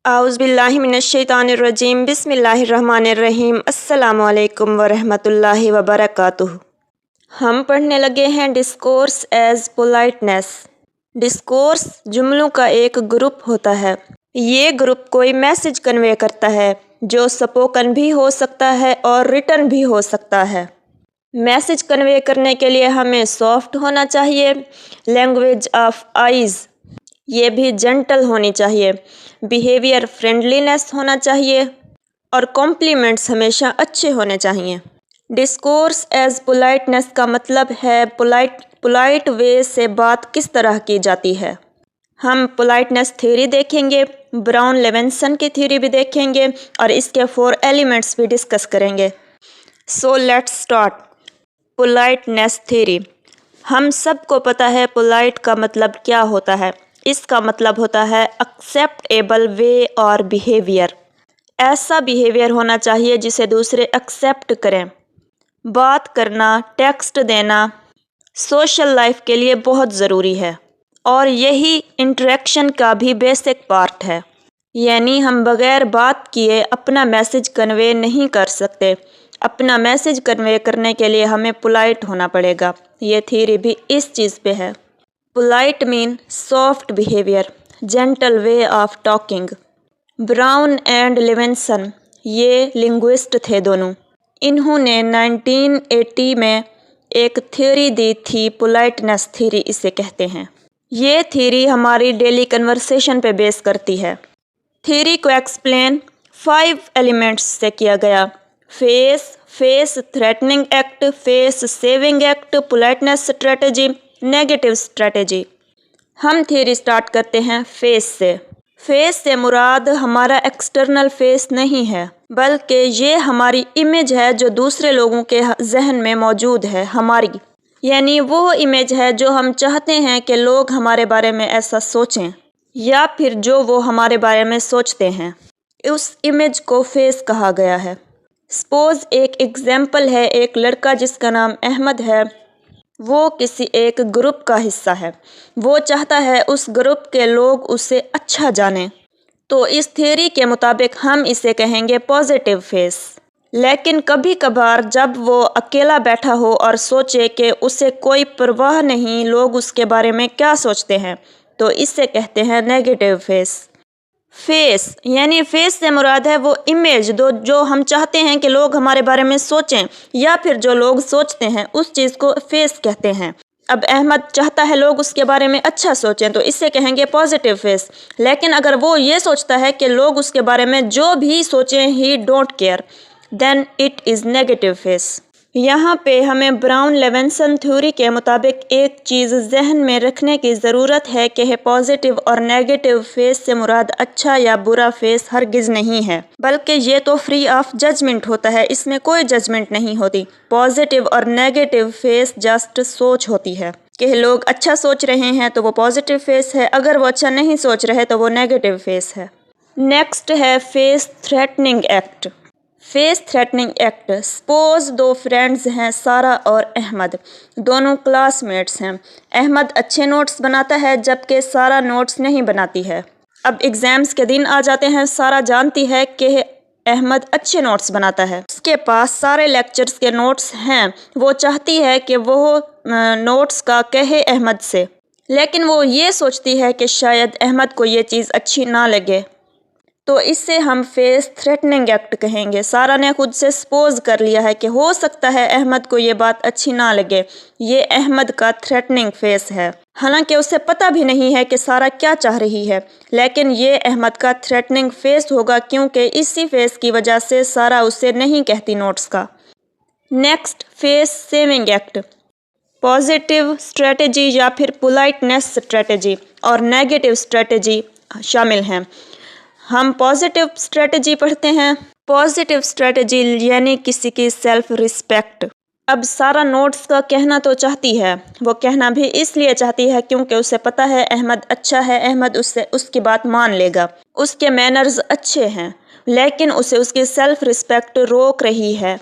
اعوذ باللہ من الشیطان الرجیم بسم اللہ الرحمن الرحیم السلام علیکم ورحمۃ اللہ وبرکاتہ۔ ہم پڑھنے لگے ہیں ڈسکورس ایز پولائٹنیس۔ ڈسکورس جملوں کا ایک گروپ ہوتا ہے۔ یہ گروپ کوئی میسج کنوے کرتا ہے جو سپوکن بھی ہو سکتا ہے اور ریٹن بھی ہو سکتا ہے۔ میسج کنوے کرنے کے لیے ہمیں سافٹ ہونا چاہیے، لینگویج آف آئیز یہ بھی جنٹل ہونی چاہیے، بیہیویئر فرینڈلینس ہونا چاہیے اور کمپلیمنٹس ہمیشہ اچھے ہونے چاہیے۔ ڈسکورس ایز پولائٹنیس کا مطلب ہے پولائٹ وے سے بات کس طرح کی جاتی ہے۔ ہم پولائٹنیس تھیوری دیکھیں گے، براؤن لیونسن کی تھیوری بھی دیکھیں گے اور اس کے 4 ایلیمنٹس بھی ڈسکس کریں گے۔ So let's start. Politeness theory. ہم سب کو پتہ ہے پولائٹ کا مطلب کیا ہوتا ہے۔ اس کا مطلب ہوتا ہے ایکسیپٹیبل وے اور بیہیویئر۔ ایسا بیہیویئر ہونا چاہیے جسے دوسرے ایکسیپٹ کریں۔ بات کرنا، ٹیکسٹ دینا سوشل لائف کے لیے بہت ضروری ہے اور یہی انٹریکشن کا بھی بیسک پارٹ ہے۔ یعنی ہم بغیر بات کیے اپنا میسج کنوے نہیں کر سکتے۔ اپنا میسج کنوے کرنے کے لیے ہمیں پولائٹ ہونا پڑے گا۔ یہ تھیوری بھی اس چیز پہ ہے۔ پولائٹ مین soft behaviour, gentle way of talking. Brown and Levinson یہ لنگوسٹ تھے دونوں۔ انہوں نے 1980 میں ایک تھیوری دی تھی، پولائٹنیس تھیوری اسے کہتے ہیں۔ یہ تھیوری ہماری ڈیلی کنورسیشن پہ بیس کرتی ہے۔ تھیوری کو ایکسپلین 5 ایلیمنٹس سے کیا گیا: face threatening act, face saving act, politeness strategy, negative strategy. ہم تھیوری سٹارٹ کرتے ہیں فیس سے۔ فیس سے مراد ہمارا ایکسٹرنل فیس نہیں ہے، بلکہ یہ ہماری امیج ہے جو دوسرے لوگوں کے ذہن میں موجود ہے، ہماری یعنی وہ امیج ہے جو ہم چاہتے ہیں کہ لوگ ہمارے بارے میں ایسا سوچیں یا پھر جو وہ ہمارے بارے میں سوچتے ہیں، اس امیج کو فیس کہا گیا ہے۔ سپوز ایک ایگزامپل ہے، ایک لڑکا جس کا نام احمد ہے، وہ کسی ایک گروپ کا حصہ ہے۔ وہ چاہتا ہے اس گروپ کے لوگ اسے اچھا جانیں، تو اس تھیوری کے مطابق ہم اسے کہیں گے پازیٹیو فیس۔ لیکن کبھی کبھار جب وہ اکیلا بیٹھا ہو اور سوچے کہ اسے کوئی پرواہ نہیں لوگ اس کے بارے میں کیا سوچتے ہیں، تو اسے کہتے ہیں نیگیٹو فیس۔ فیس یعنی فیس سے مراد ہے وہ امیج جو ہم چاہتے ہیں کہ لوگ ہمارے بارے میں سوچیں یا پھر جو لوگ سوچتے ہیں، اس چیز کو فیس کہتے ہیں۔ اب احمد چاہتا ہے لوگ اس کے بارے میں اچھا سوچیں، تو اسے کہیں گے پازیٹیو فیس۔ لیکن اگر وہ یہ سوچتا ہے کہ لوگ اس کے بارے میں جو بھی سوچیں ہی don't care, then it is negative face. یہاں پہ ہمیں براؤن لیونسن تھیوری کے مطابق ایک چیز ذہن میں رکھنے کی ضرورت ہے کہ پازیٹیو اور نیگیٹو فیس سے مراد اچھا یا برا فیس ہرگز نہیں ہے، بلکہ یہ تو فری آف ججمنٹ ہوتا ہے، اس میں کوئی ججمنٹ نہیں ہوتی۔ پازیٹیو اور نیگیٹو فیس جسٹ سوچ ہوتی ہے کہ لوگ اچھا سوچ رہے ہیں تو وہ پازیٹیو فیس ہے، اگر وہ اچھا نہیں سوچ رہے تو وہ نیگیٹو فیس ہے۔ نیکسٹ ہے face threatening act. Face threatening act. Suppose 2 friends ہیں، سارا اور احمد، دونوں کلاس میٹس ہیں۔ احمد اچھے نوٹس بناتا ہے جبکہ سارا نوٹس نہیں بناتی ہے۔ اب ایگزامز کے دن آ جاتے ہیں، سارا جانتی ہے کہ احمد اچھے نوٹس بناتا ہے، اس کے پاس سارے لیکچرز کے نوٹس ہیں، وہ چاہتی ہے کہ وہ نوٹس کا کہے احمد سے، لیکن وہ یہ سوچتی ہے کہ شاید احمد کو یہ چیز اچھی نہ لگے، تو اس سے ہم فیس تھریٹننگ ایکٹ کہیں گے۔ سارا نے خود سے سپوز کر لیا ہے کہ ہو سکتا ہے احمد کو یہ بات اچھی نہ لگے، یہ احمد کا تھریٹننگ فیس ہے، حالانکہ اسے پتہ بھی نہیں ہے کہ سارا کیا چاہ رہی ہے، لیکن یہ احمد کا تھریٹننگ فیس ہوگا کیونکہ اسی فیس کی وجہ سے سارا اسے نہیں کہتی نوٹس کا۔ Next face saving act. Positive strategy یا پھر پولائٹنیس اسٹریٹجی اور نیگیٹو اسٹریٹجی شامل ہیں۔ ہم پازیٹیو اسٹریٹجی پڑھتے ہیں۔ پازیٹیو اسٹریٹجی یعنی کسی کی سیلف رسپیکٹ۔ اب سارا نوٹس کا کہنا تو چاہتی ہے، وہ کہنا بھی اس لیے چاہتی ہے کیونکہ اسے پتہ ہے احمد اچھا ہے، احمد اس کی بات مان لے گا، اس کے مینرز اچھے ہیں، لیکن اسے اس کی سیلف رسپیکٹ روک رہی ہے۔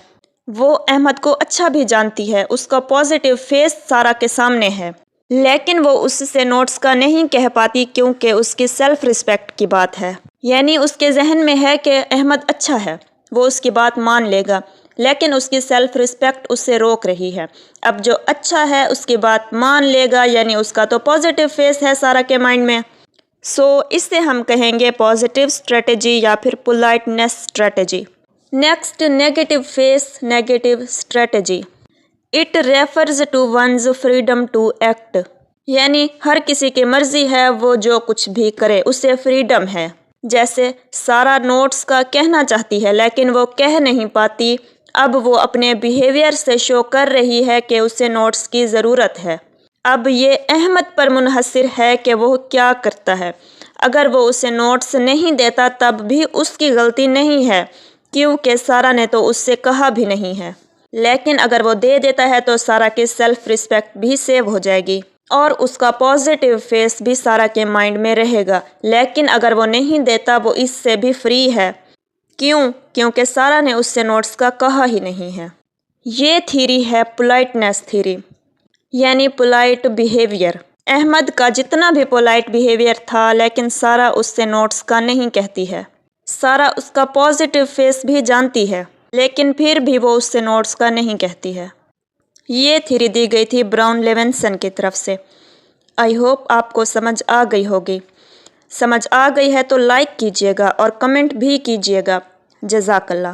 وہ احمد کو اچھا بھی جانتی ہے، اس کا پازیٹیو فیس سارا کے سامنے ہے، لیکن وہ اس سے نوٹس کا نہیں کہہ پاتی کیونکہ اس کی سیلف رسپیکٹ کی بات ہے۔ یعنی اس کے ذہن میں ہے کہ احمد اچھا ہے، وہ اس کی بات مان لے گا، لیکن اس کی سیلف رسپیکٹ اسے روک رہی ہے۔ اب جو اچھا ہے اس کی بات مان لے گا، یعنی اس کا تو پازیٹیو فیس ہے سارا کے مائنڈ میں، اس سے ہم کہیں گے پازیٹیو اسٹریٹجی یا پھر politeness strategy. Next, negative face, negative strategy. It refers to one's freedom to act, یعنی ہر کسی کی مرضی ہے وہ جو کچھ بھی کرے، اسے فریڈم ہے۔ جیسے سارا نوٹس کا کہنا چاہتی ہے لیکن وہ کہہ نہیں پاتی، اب وہ اپنے بیہیویئر سے شو کر رہی ہے کہ اسے نوٹس کی ضرورت ہے۔ اب یہ احمد پر منحصر ہے کہ وہ کیا کرتا ہے۔ اگر وہ اسے نوٹس نہیں دیتا تب بھی اس کی غلطی نہیں ہے، کیونکہ سارا نے تو اس سے کہا بھی نہیں ہے۔ لیکن اگر وہ دے دیتا ہے تو سارا کی سیلف رسپیکٹ بھی سیو ہو جائے گی اور اس کا پازیٹیو فیس بھی سارا کے مائنڈ میں رہے گا۔ لیکن اگر وہ نہیں دیتا وہ اس سے بھی فری ہے، کیونکہ سارا نے اس سے نوٹس کا کہا ہی نہیں ہے۔ یہ تھیری ہے پولائٹنس تھیری، یعنی پولائٹ بیہیویئر۔ احمد کا جتنا بھی پولائٹ بیہیویئر تھا لیکن سارا اس سے نوٹس کا نہیں کہتی ہے۔ سارا اس کا پازیٹیو فیس بھی جانتی ہے لیکن پھر بھی وہ اس سے نوٹس کا نہیں کہتی ہے۔ یہ تھیری دی گئی تھی براؤن لیونسن کی طرف سے۔ آئی ہوپ آپ کو سمجھ آ گئی ہوگی۔ سمجھ آ گئی ہے تو لائک کیجیے گا اور کمنٹ بھی کیجیے گا۔ جزاک اللہ۔